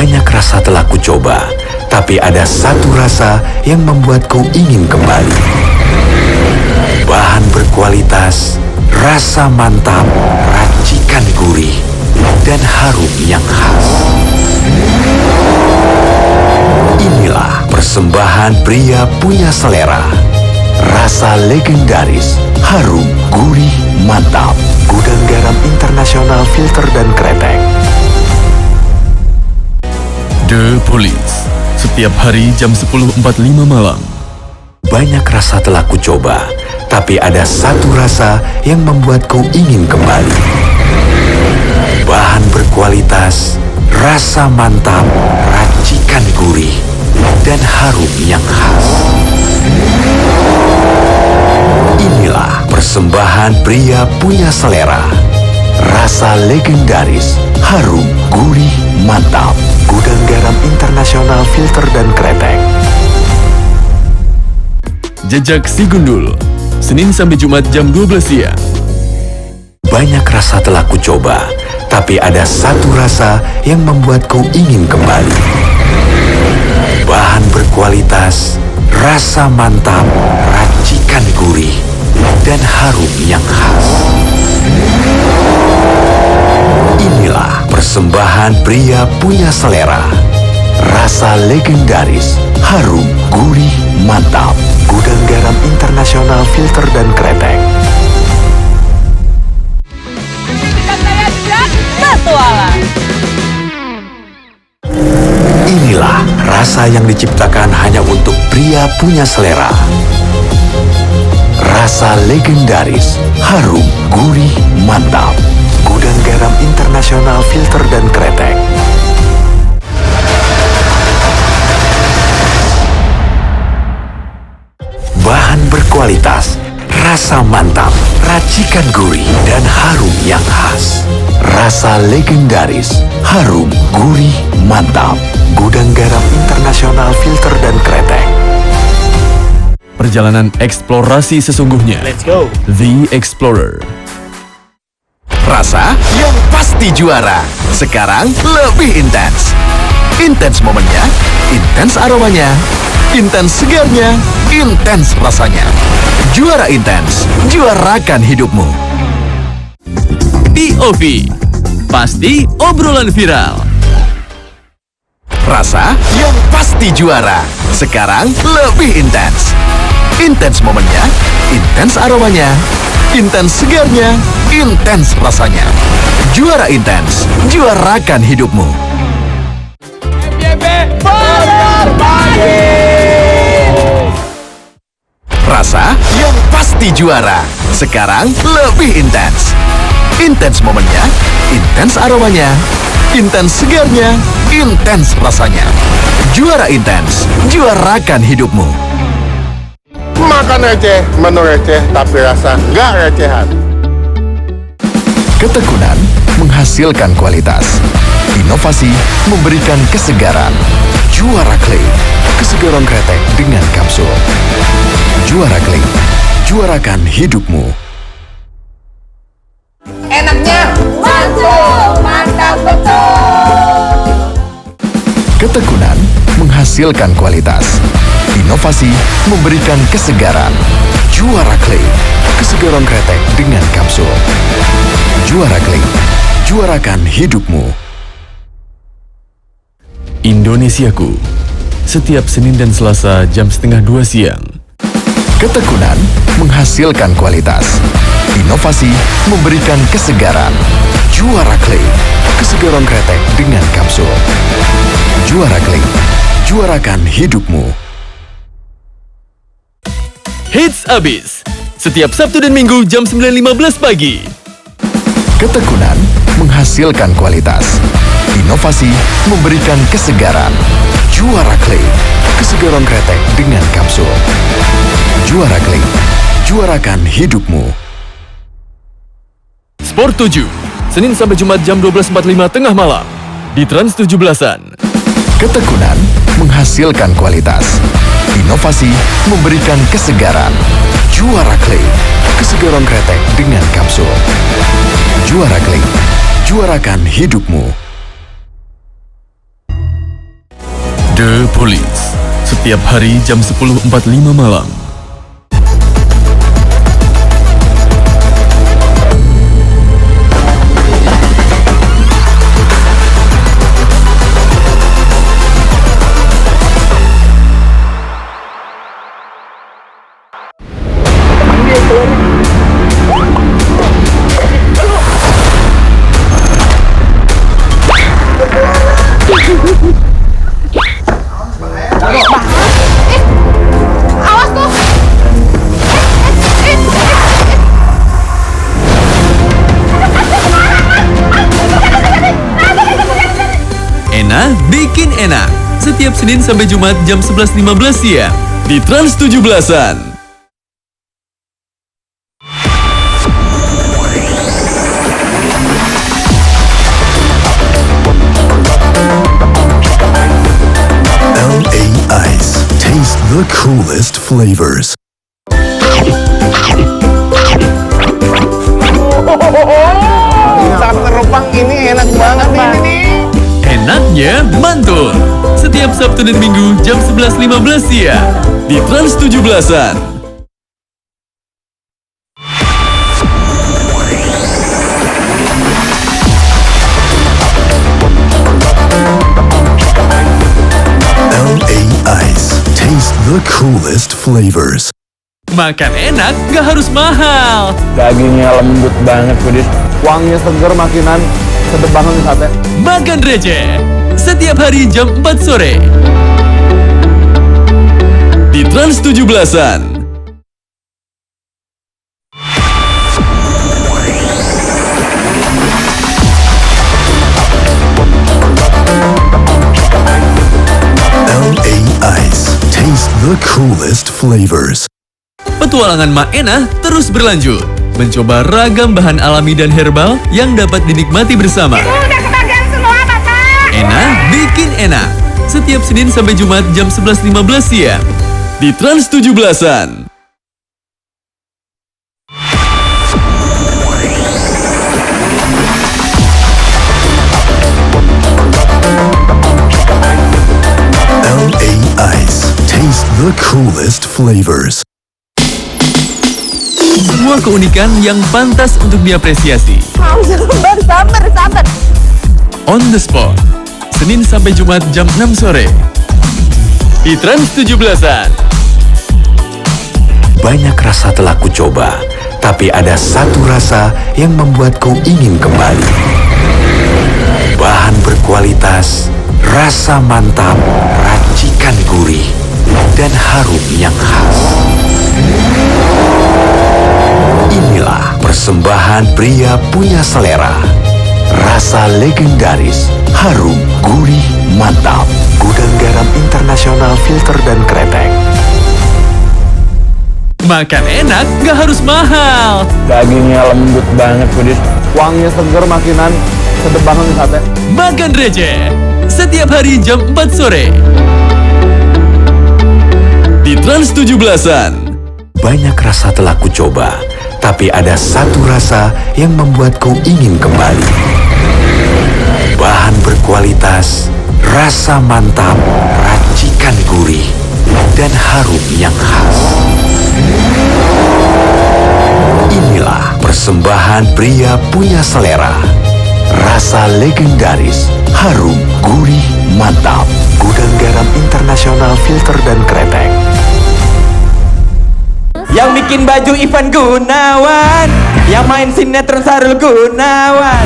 Banyak rasa telah kucoba, tapi ada satu rasa yang membuatku ingin kembali. Bahan berkualitas, rasa mantap, racikan gurih, dan harum yang khas. Inilah persembahan pria punya selera. Rasa legendaris, harum, gurih, mantap. Gudang Garam Internasional Filter dan Kretek. The Police, setiap hari jam 10.45 malam. Banyak rasa telah kucoba, tapi ada satu rasa yang membuatku ingin kembali. Bahan berkualitas, rasa mantap, racikan gurih, dan harum yang khas. Inilah persembahan pria punya selera. Rasa legendaris, harum, gurih, mantap. Gudang Garam Internasional Filter dan Kretek. Jejak Si Gundul, Senin sampai Jumat jam 12 siang. Banyak rasa telah kucoba, tapi ada satu rasa yang membuatku ingin kembali. Bahan berkualitas, rasa mantap, racikan gurih, dan harum yang khas. Inilah persembahan pria punya selera. Rasa legendaris, harum, gurih, mantap. Gudang Garam Internasional Filter dan Kretek. Inilah rasa yang diciptakan hanya untuk pria punya selera. Rasa legendaris, harum, gurih, mantap. Gudang Garam Internasional Filter dan Kretek. Bahan berkualitas, rasa mantap, racikan gurih, dan harum yang khas. Rasa legendaris, harum, gurih, mantap. Gudang Garam Internasional Filter dan Kretek. Perjalanan eksplorasi sesungguhnya. Let's go. The Explorer. Rasa yang pasti juara. Sekarang lebih intens. Intens momennya, intens aromanya, intens segarnya, intens rasanya. Juara intens, juarakan hidupmu. POV, pasti obrolan viral. Rasa yang pasti juara. Sekarang lebih intens. Intens momennya, intens aromanya, intens segarnya, intens rasanya. Juara intens, juarakan hidupmu. Rasa yang pasti juara. Sekarang lebih intens. Intens momennya, intens aromanya, intens segarnya, intens rasanya. Juara intens, juarakan hidupmu. Makan receh, menu receh, tapi rasa nggak recehan. Ketekunan menghasilkan kualitas. Inovasi memberikan kesegaran. Juara Clay, kesegaran kretek dengan kapsul. Juara Clay, juarakan hidupmu. Enaknya mantul, mantap betul. Ketekunan menghasilkan kualitas. Inovasi memberikan kesegaran. Juara Clay, kesegaran kretek dengan kapsul. Juara Clay, juarakan hidupmu. Indonesiaku, setiap Senin dan Selasa jam 1:30 siang. Ketekunan menghasilkan kualitas. Inovasi memberikan kesegaran. Juara Clay, kesegaran kretek dengan kapsul. Juara Clay, juarakan hidupmu. Hits Abis, setiap Sabtu dan Minggu jam 9.15 pagi. Ketekunan menghasilkan kualitas. Inovasi memberikan kesegaran. Juara Clay, kesegaran kretek dengan kapsul. Juara Clay, juarakan hidupmu. Sport 7, Senin sampai Jumat jam 12.45 tengah malam. Di Trans 17-an. Ketekunan menghasilkan kualitas. Inovasi memberikan kesegaran. Juara Clay, kesegaran kretek dengan kapsul. Juara Clay, juarakan hidupmu. The Police. Setiap hari jam 10.45 malam. Awas tuh. Enak bikin enak. Setiap Senin sampai Jumat jam 11.15 siang di Trans 17-an. LA Ice. Taste the coolest flavors. Saat teropang ini enak banget ini. Enaknya mantul. Setiap Sabtu dan Minggu jam 11.15 siang di Trans 17-an. LA Ice. Taste the coolest flavors. Makan enak gak harus mahal. Dagingnya lembut banget, pedis. Wanginya seger, makinan sedep banget nih sate. Makan receh. Setiap hari jam 4 sore di Trans 17-an. LA Ice. Taste the coolest flavors. Petualangan Mak Enah terus berlanjut. Mencoba ragam bahan alami dan herbal yang dapat dinikmati bersama. Udah kebagian semua, Bapak. Enah bikin enak. Setiap Senin sampai Jumat jam 11.15 siang di Trans 17-an. LA Ice. Taste the coolest flavors. Semua keunikan yang pantas untuk diapresiasi. Sabar. On the spot. Senin sampai Jumat jam 6 sore di Trans 17-an. Banyak rasa telah kucoba, tapi ada satu rasa yang membuatku ingin kembali. Bahan berkualitas, rasa mantap, racikan gurih, dan harum yang khas. Inilah persembahan pria punya selera. Rasa legendaris, harum, gurih, mantap. Gudang Garam Internasional Filter dan Kretek. Makan enak gak harus mahal. Dagingnya lembut banget, pedis. Wanginya seger, makinan sedep banget nih sate. Makan receh. Setiap hari jam 4 sore di Trans 17-an. Banyak rasa telah kucoba, tapi ada satu rasa yang membuatku ingin kembali. Bahan berkualitas, rasa mantap, racikan gurih, dan harum yang khas. Inilah persembahan pria punya selera. Rasa legendaris, harum, gurih, mantap. Gudang Garam Internasional Filter dan Kretek. Yang bikin baju Ivan Gunawan, yang main sinetron Sarul Gunawan,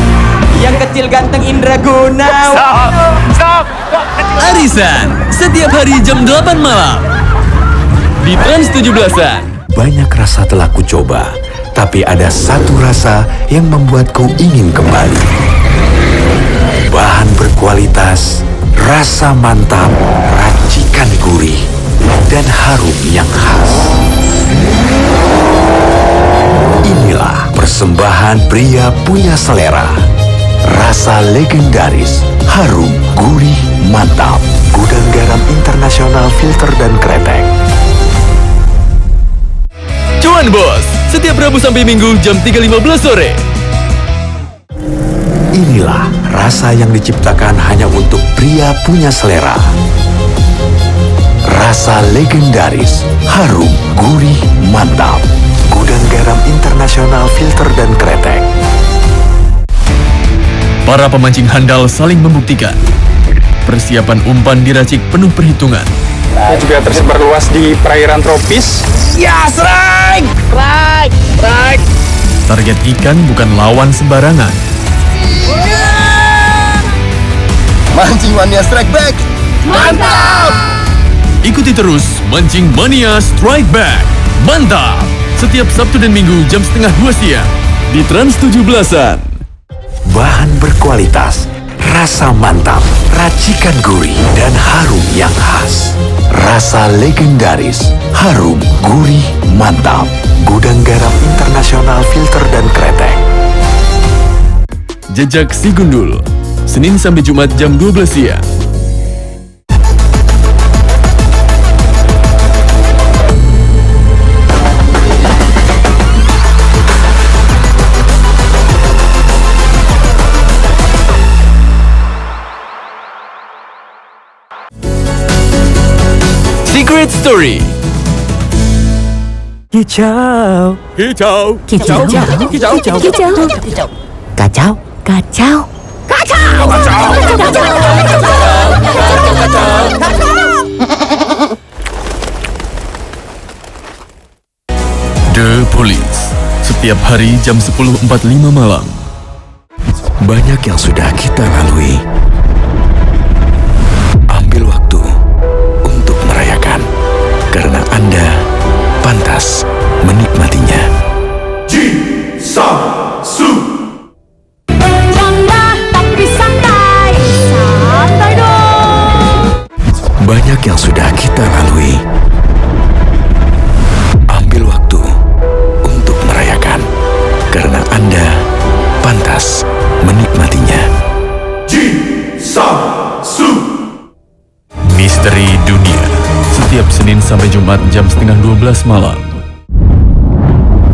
yang kecil ganteng Indra Gunawan. Arisan setiap hari jam 8 malam di Trans 17-an. Banyak rasa telah kucoba, tapi ada satu rasa yang membuatku ingin kembali. Bahan berkualitas, rasa mantap, racikan gurih, dan harum yang khas. Inilah persembahan pria punya selera. Rasa legendaris, harum, gurih, mantap. Gudang Garam Internasional Filter dan Kretek. Cuan Bos, setiap Rabu sampai Minggu jam 3.15 sore. Inilah rasa yang diciptakan hanya untuk pria punya selera. rasa legendaris, harum, gurih, mantap. Gudang Garam Internasional Filter dan Kretek. Para pemancing handal saling membuktikan. Persiapan umpan diracik penuh perhitungan. Ini juga tersebar luas di perairan tropis. Ya, strike! Strike! Strike! Target ikan bukan lawan sembarangan. Mancing Mania Strike Back. Mantap! Ikuti terus Mancing Mania Strike Back. Mantap! Setiap Sabtu dan Minggu jam 1:30 siang di Trans 17-an. Bahan berkualitas, rasa mantap, racikan gurih, dan harum yang khas. Rasa legendaris, harum, gurih, mantap. Gudang Garam Internasional Filter dan Kretek. Jejak Si Gundul, Senin sampai Jumat jam 12 siang. Secret Story. Kicau. Hijau. Kicau. Kicau. Kicau. Kacau. Kacau. The Police. Setiap hari jam 10.45 malam. Banyak yang sudah kita lalui. Ambil waktu untuk merayakan, karena Anda pantas menikmatinya. Bercanda tapi santai. Santai dong. Banyak yang sudah kita lalui. Ambil waktu untuk merayakan, karena Anda pantas menikmatinya. Misteri Dunia. Setiap Senin sampai Jumat jam 11:30 malam.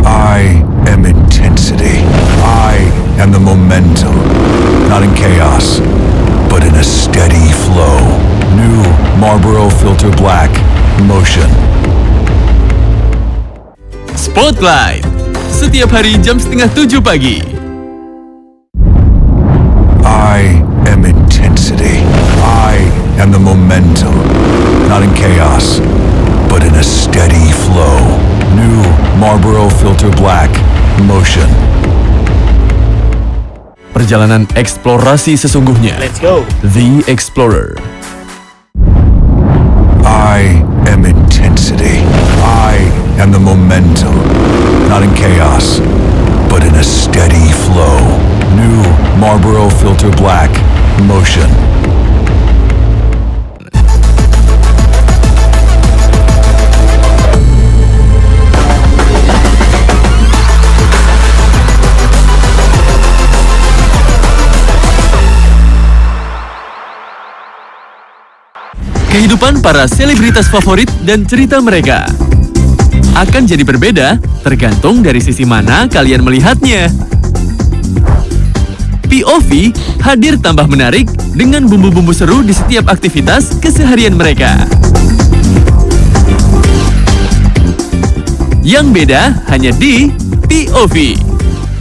I am intensity. I am the momentum. Not in chaos, but in a steady flow. New Marlboro Filter Black. Motion. Spotlight. Setiap hari jam 6:30 pagi. I am intensity. I am the momentum. Not in chaos, but in a steady flow. New Marlboro Filter Black. Motion. Perjalanan eksplorasi sesungguhnya. Let's go. The Explorer. I am intensity. I am the momentum. Not in chaos, but in a steady flow. New Marlboro Filter Black. Motion. Kehidupan para selebritas favorit dan cerita mereka akan jadi berbeda tergantung dari sisi mana kalian melihatnya. POV hadir tambah menarik dengan bumbu-bumbu seru di setiap aktivitas keseharian mereka. Yang beda hanya di POV.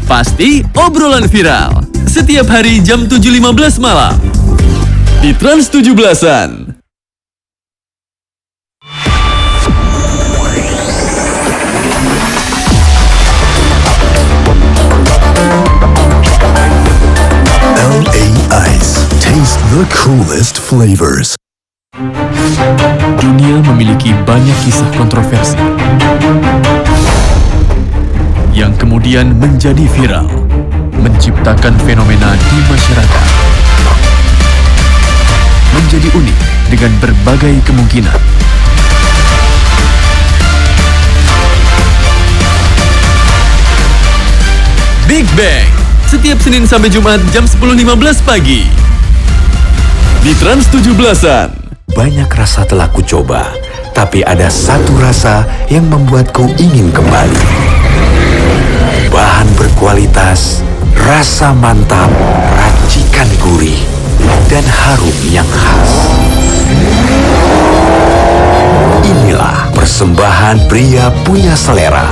Pasti obrolan viral. Setiap hari jam 7.15 malam. Di Trans 17-an. LA Ice. Taste the coolest flavors. Dunia memiliki banyak kisah kontroversi yang kemudian menjadi viral, menciptakan fenomena di masyarakat, menjadi unik dengan berbagai kemungkinan. Big Bang, setiap Senin sampai Jumat jam 10.15 pagi di Trans 17-an. Banyak rasa telah kucoba, tapi ada satu rasa yang membuatku ingin kembali. Bahan berkualitas, rasa mantap, racikan gurih, dan harum yang khas. Persembahan pria punya selera.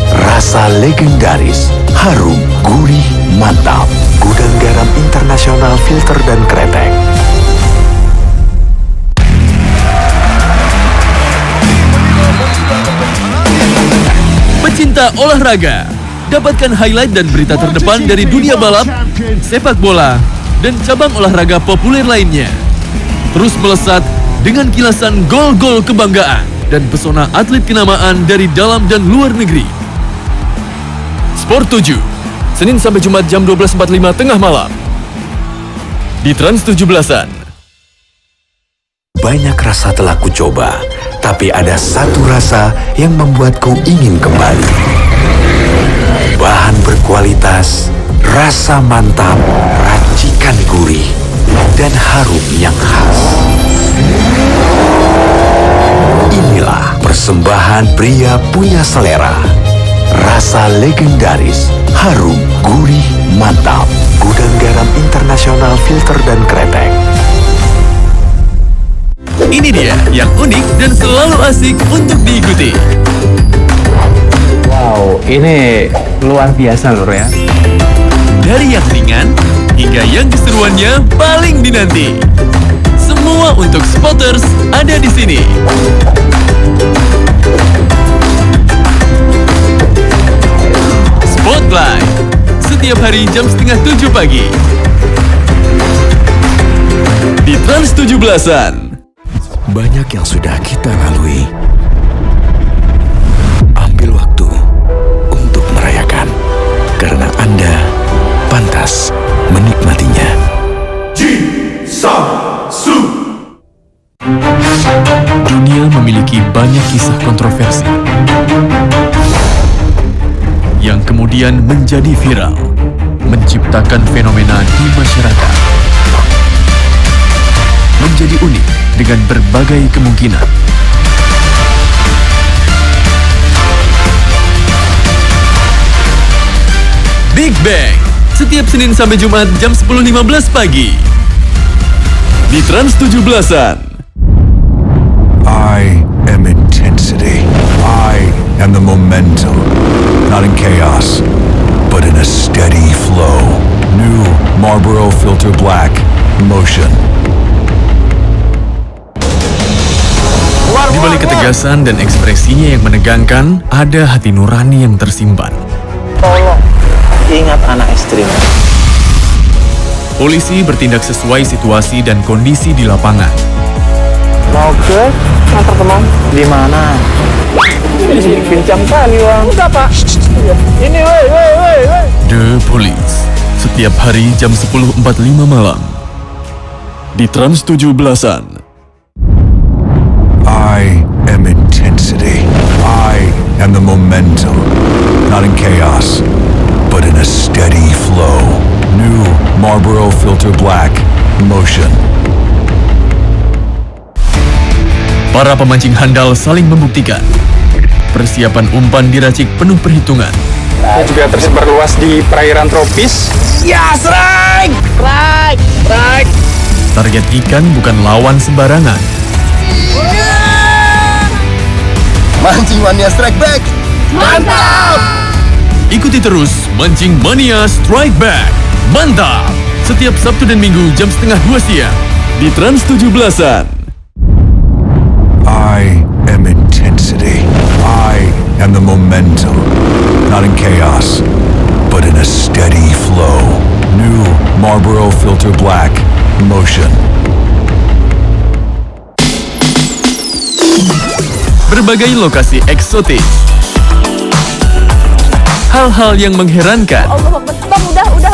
Rasa legendaris, harum, gurih, mantap. Gudang Garam Internasional Filter dan Kretek. Pecinta olahraga, dapatkan highlight dan berita terdepan dari dunia balap, sepak bola, dan cabang olahraga populer lainnya. Terus melesat dengan kilasan gol-gol kebanggaan dan pesona atlet kenamaan dari dalam dan luar negeri. Sport 7, Senin sampai Jumat jam 12.45 tengah malam. Di Trans 17-an. Banyak rasa telah kucoba, tapi ada satu rasa yang membuatku ingin kembali. Bahan berkualitas, rasa mantap, racikan gurih, dan harum yang khas. Inilah persembahan pria punya selera. Rasa legendaris, harum, gurih, mantap. Gudang Garam Internasional Filter dan Kretek. Ini dia yang unik dan selalu asik untuk diikuti. Wow, ini luar biasa lur ya. Dari yang ringan hingga yang keseruannya paling dinanti. Semua untuk spotters ada di sini. Spotlight setiap hari jam 6:30 pagi di Trans 17-an. Banyak yang sudah kita lalui. Ambil waktu untuk merayakan, karena Anda pantas menikmatinya. Dunia memiliki banyak kisah kontroversi yang kemudian menjadi viral, menciptakan fenomena di masyarakat. Menjadi unik dengan berbagai kemungkinan. Big Bang, setiap Senin sampai Jumat jam 10.15 pagi. Di Trans 17-an. I am intensity. I am the momentum. Not in chaos, but in a steady flow. New Marlboro Filter Black Motion. Di balik ketegasan dan ekspresinya yang menegangkan, ada hati nurani yang tersimpan. Tolong, ingat anak istrimu. Polisi bertindak sesuai situasi dan kondisi di lapangan. Mau ke kantor teman? Di mana? Pincang kali, Bang. Udah, Pak. Ini, woi. The Police, setiap hari jam 10.45 malam. Di Trans 17-an. I am intensity. I am the momentum. Not in chaos, but in a steady flow. New Marlboro Filter Black Motion. Para pemancing handal saling membuktikan. Persiapan umpan diracik penuh perhitungan. Juga tersebar luas di perairan tropis. Ya, strike! Strike! Target ikan bukan lawan sembarangan. Mancing Mania Strike Back. Mantap! Ikuti terus Mancing Mania Strike Back. Mantap! Setiap Sabtu dan Minggu jam 1:30 siang di Trans 17-an. I am intensity. I am the momentum. Not in chaos, but in a steady flow. New Marlboro Filter Black Motion. Berbagai lokasi eksotis. Hal-hal yang mengherankan. Allah, Bang, udah. Udah.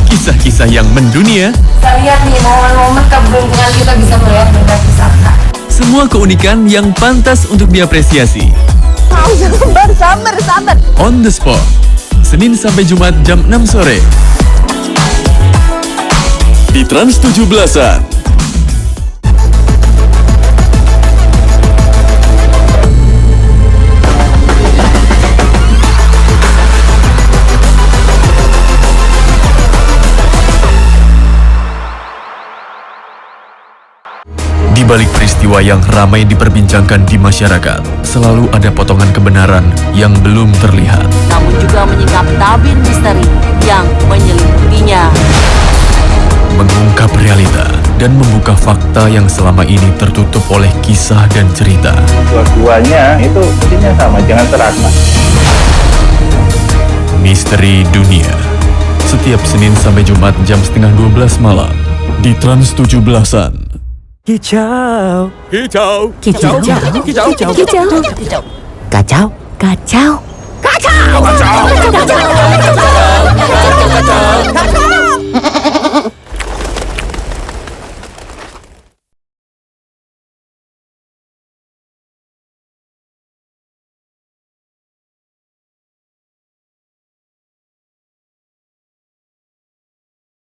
Kisah-kisah yang mendunia. Kita lihat nih momen-momen keberuntungan kita bisa melihat benda pusaka. Semua keunikan yang pantas untuk diapresiasi. Sabar. On the spot. Senin sampai Jumat jam 6 sore. Di Trans 17-an. Di balik peristiwa yang ramai diperbincangkan di masyarakat, selalu ada potongan kebenaran yang belum terlihat. Namun juga menyingkap tabir misteri yang menyeliputinya. Mengungkap realita dan membuka fakta yang selama ini tertutup oleh kisah dan cerita. Dua-duanya itu intinya sama, jangan serakah. Misteri Dunia. Setiap Senin sampai Jumat jam 11:30 malam di Trans 17-an. Kicau. Kicau. Kicau. Kacau. Kacau. Kacau.